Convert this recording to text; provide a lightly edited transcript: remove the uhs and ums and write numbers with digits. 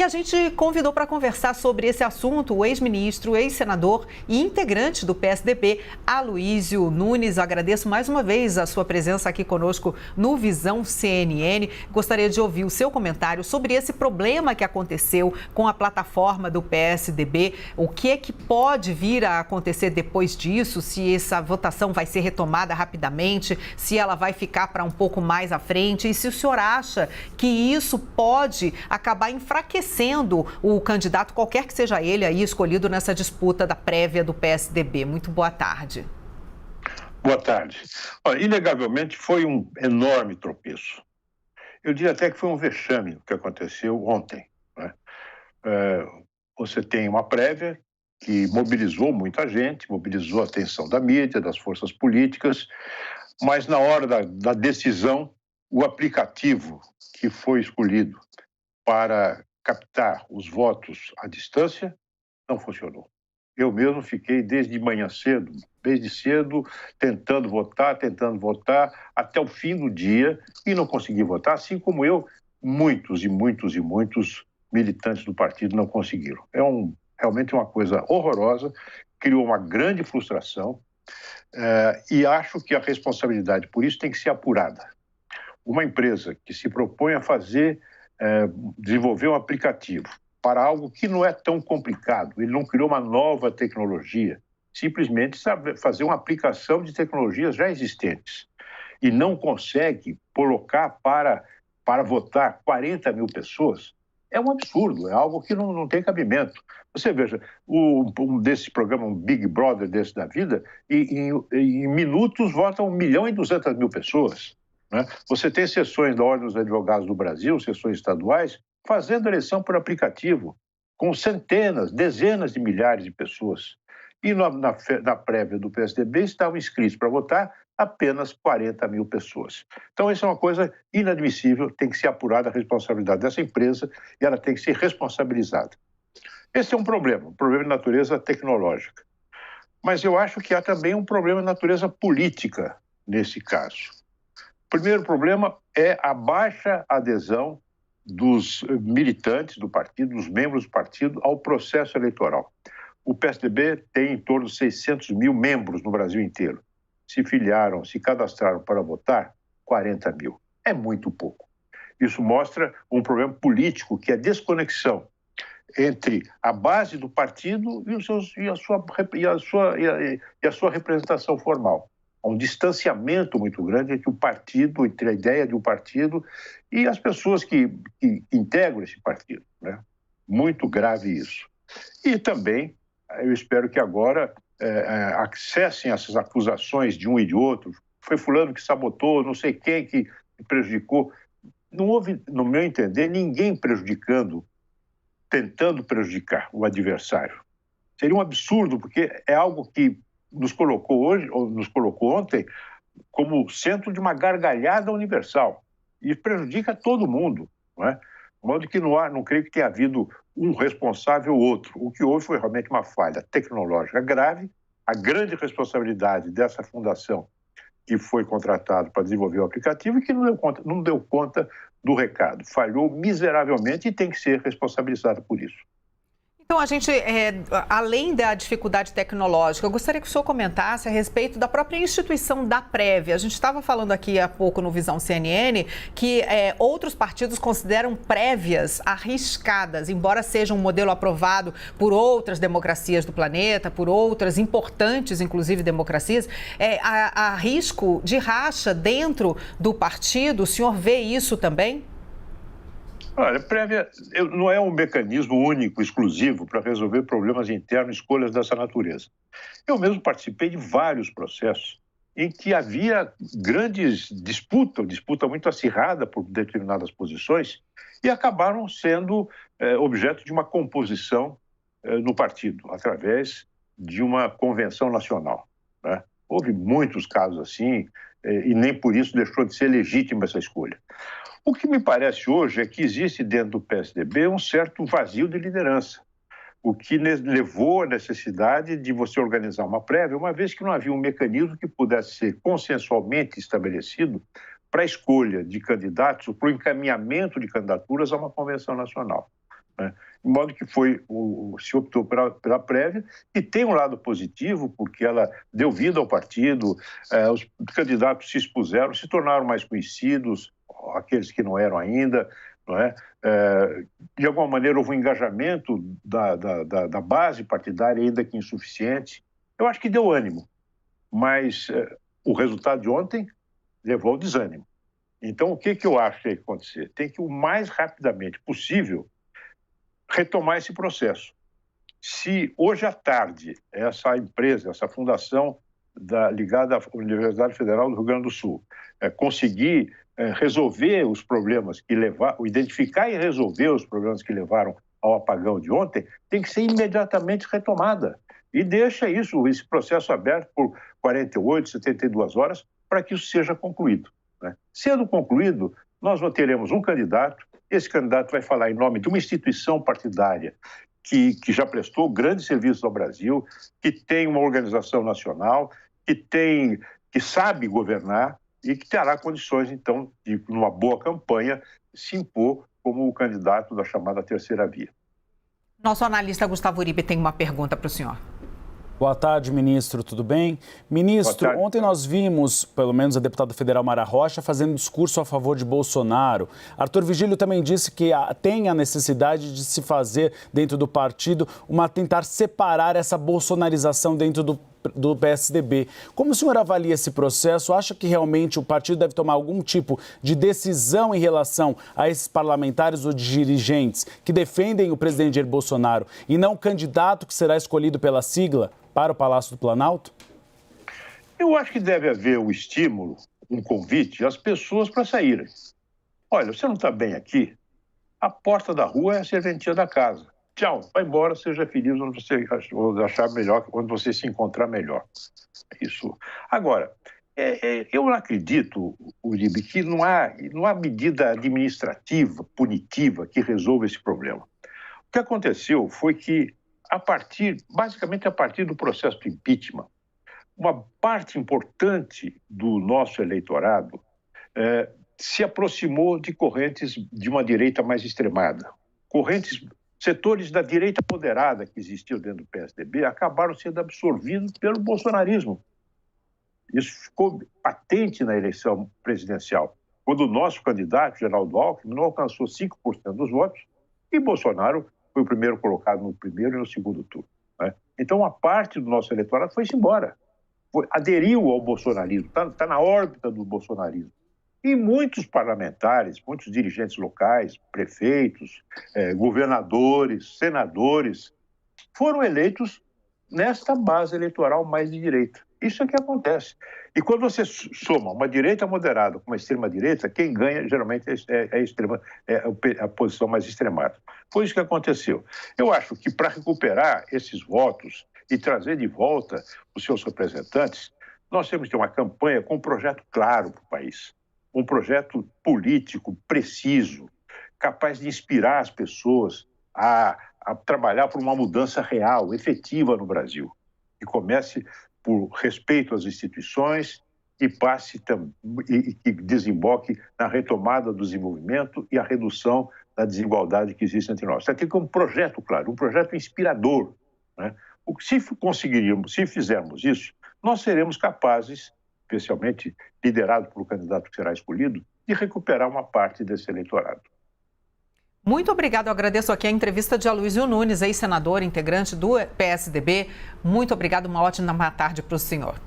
E a gente convidou para conversar sobre esse assunto o ex-ministro, ex-senador e integrante do PSDB, Aloísio Nunes. Eu agradeço mais uma vez a sua presença aqui conosco no Visão CNN. Gostaria de ouvir o seu comentário sobre esse problema que aconteceu com a plataforma do PSDB. O que é que pode vir a acontecer depois disso? Se essa votação vai ser retomada rapidamente, se ela vai ficar para um pouco mais à frente e se o senhor acha que isso pode acabar enfraquecendo o candidato, qualquer que seja ele aí escolhido nessa disputa da prévia do PSDB. Muito boa tarde. Boa tarde. Olha, inegavelmente foi um enorme tropeço. Eu diria até que foi um vexame o que aconteceu ontem, né? Você tem uma prévia que mobilizou muita gente, mobilizou a atenção da mídia, das forças políticas, mas na hora da decisão, o aplicativo que foi escolhido para captar os votos à distância não funcionou. Eu mesmo fiquei desde cedo, tentando votar, até o fim do dia e não consegui votar, assim como eu, muitos militantes do partido não conseguiram. Realmente uma coisa horrorosa, criou uma grande frustração e acho que a responsabilidade por isso tem que ser apurada. Uma empresa que se propõe a desenvolver um aplicativo para algo que não é tão complicado, ele não criou uma nova tecnologia, simplesmente sabe fazer uma aplicação de tecnologias já existentes e não consegue colocar para votar 40 mil pessoas, é um absurdo, é algo que não tem cabimento. Você veja, um desse programa, um Big Brother desse da vida, em minutos votam 1.200.000 pessoas. Né? Você tem sessões da Ordem dos Advogados do Brasil, sessões estaduais, fazendo eleição por aplicativo, com centenas, dezenas de milhares de pessoas. E na prévia do PSDB estavam inscritos para votar apenas 40 mil pessoas. Então, isso é uma coisa inadmissível, tem que ser apurada a responsabilidade dessa empresa e ela tem que ser responsabilizada. Esse é um problema de natureza tecnológica. Mas eu acho que há também um problema de natureza política nesse caso. O primeiro problema é a baixa adesão dos militantes do partido, dos membros do partido, ao processo eleitoral. O PSDB tem em torno de 600 mil membros no Brasil inteiro. Se filiaram, se cadastraram para votar, 40 mil. É muito pouco. Isso mostra um problema político, que é a desconexão entre a base do partido e a sua representação formal. Há um distanciamento muito grande entre o partido, entre a ideia de um partido e as pessoas que integram esse partido, né? Muito grave isso. E também, eu espero que agora acessem essas acusações de um e de outro. Foi fulano que sabotou, não sei quem que prejudicou. Não houve, no meu entender, ninguém tentando prejudicar o adversário. Seria um absurdo, porque é algo que nos colocou hoje, ou nos colocou ontem, como centro de uma gargalhada universal. E prejudica todo mundo, não é? De modo que não creio que tenha havido um responsável ou outro. O que houve foi realmente uma falha tecnológica grave. A grande responsabilidade dessa fundação que foi contratada para desenvolver o aplicativo e que não deu conta do recado. Falhou miseravelmente e tem que ser responsabilizada por isso. Então, a gente, além da dificuldade tecnológica, eu gostaria que o senhor comentasse a respeito da própria instituição da prévia. A gente estava falando aqui há pouco no Visão CNN que outros partidos consideram prévias arriscadas, embora seja um modelo aprovado por outras democracias do planeta, por outras importantes, inclusive, democracias. Há risco de racha dentro do partido? O senhor vê isso também? Olha, prévia não é um mecanismo único, exclusivo, para resolver problemas internos, escolhas dessa natureza. Eu mesmo participei de vários processos em que havia grandes disputa muito acirrada por determinadas posições, e acabaram sendo objeto de uma composição no partido, através de uma convenção nacional, né? Houve muitos casos assim, e nem por isso deixou de ser legítima essa escolha. O que me parece hoje é que existe dentro do PSDB um certo vazio de liderança, o que levou à necessidade de você organizar uma prévia, uma vez que não havia um mecanismo que pudesse ser consensualmente estabelecido para a escolha de candidatos, para o encaminhamento de candidaturas a uma convenção nacional. né? De modo que se optou pela prévia, e tem um lado positivo, porque ela deu vida ao partido, os candidatos se expuseram, se tornaram mais conhecidos, aqueles que não eram ainda, não é? De alguma maneira houve um engajamento da base partidária, ainda que insuficiente. Eu acho que deu ânimo, mas o resultado de ontem levou ao desânimo. Então, o que eu acho que tem que acontecer? Tem que, o mais rapidamente possível, retomar esse processo. Se hoje à tarde essa empresa, essa fundação ligada à Universidade Federal do Rio Grande do Sul, conseguir resolver os problemas que levaram, identificar e resolver os problemas que levaram ao apagão de ontem, tem que ser imediatamente retomada. E deixa esse processo aberto por 48, 72 horas para que isso seja concluído, né? Sendo concluído, nós teremos um candidato. Esse candidato vai falar em nome de uma instituição partidária que já prestou grandes serviços ao Brasil, que tem uma organização nacional, que sabe governar e que terá condições, então, de, numa boa campanha, se impor como o candidato da chamada terceira via. Nosso analista Gustavo Uribe tem uma pergunta para o senhor. Boa tarde, ministro, tudo bem? Ministro, ontem nós vimos, pelo menos a deputada federal Mara Rocha, fazendo discurso a favor de Bolsonaro. Arthur Vigílio também disse que tem a necessidade de se fazer dentro do partido, tentar separar essa bolsonarização dentro do PSDB. Como o senhor avalia esse processo? Acha que realmente o partido deve tomar algum tipo de decisão em relação a esses parlamentares ou dirigentes que defendem o presidente Jair Bolsonaro e não o candidato que será escolhido pela sigla para o Palácio do Planalto? Eu acho que deve haver um estímulo, um convite às pessoas para saírem. Olha, você não está bem aqui? A porta da rua é a serventia da casa. Tchau, vai embora, seja feliz onde você achar melhor, onde você se encontrar melhor. Isso. Agora, eu não acredito, Uribe, que não há medida administrativa, punitiva, que resolva esse problema. O que aconteceu foi que, basicamente a partir do processo de impeachment, uma parte importante do nosso eleitorado se aproximou de correntes de uma direita mais extremada. Setores da direita moderada que existiam dentro do PSDB acabaram sendo absorvidos pelo bolsonarismo. Isso ficou patente na eleição presidencial, quando o nosso candidato, Geraldo Alckmin, não alcançou 5% dos votos e Bolsonaro foi o primeiro colocado no primeiro e no segundo turno, né? Então, uma parte do nosso eleitorado foi-se embora, aderiu ao bolsonarismo, está na órbita do bolsonarismo. E muitos parlamentares, muitos dirigentes locais, prefeitos, governadores, senadores, foram eleitos nesta base eleitoral mais de direita. Isso é que acontece. E quando você soma uma direita moderada com uma extrema-direita, quem ganha geralmente é a posição mais extremada. Foi isso que aconteceu. Eu acho que para recuperar esses votos e trazer de volta os seus representantes, nós temos que ter uma campanha com um projeto claro para o país. Um projeto político preciso, capaz de inspirar as pessoas a trabalhar por uma mudança real, efetiva no Brasil. Que comece por respeito às instituições e que desemboque na retomada do desenvolvimento e a redução da desigualdade que existe entre nós. Tem que ter um projeto claro, um projeto inspirador, né? Se fizermos isso, nós seremos capazes, especialmente liderado pelo candidato que será escolhido, de recuperar uma parte desse eleitorado. Muito obrigado. Eu agradeço aqui a entrevista de Aloysio Nunes, ex-senador, integrante do PSDB. Muito obrigado. Uma ótima tarde para o senhor.